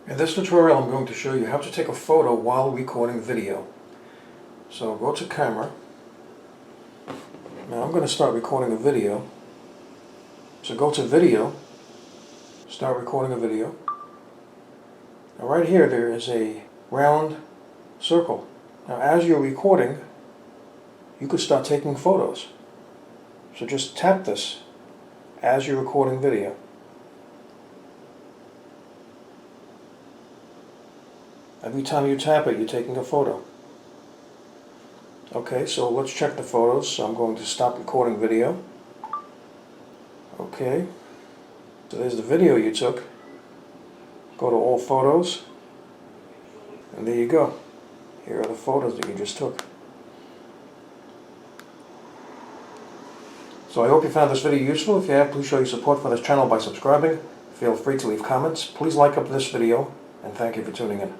In this tutorial I'm going to show you how to take a photo while recording video. So go to camera. Now I'm going to start recording a video. So go to video, start recording a video. Now right here there is a round circle. Now as you're recording, you could start taking photos. So just tap this as you're recording video. Every time you tap it, you're taking a photo. Okay, so let's check the photos. So I'm going to stop recording video. Okay, so there's the video you took. Go to all photos, and there you go. Here are the photos that you just took. So I hope you found this video useful. If you have, please show your support for this channel by subscribing. Feel free to leave comments. Please like up this video, and thank you for tuning in.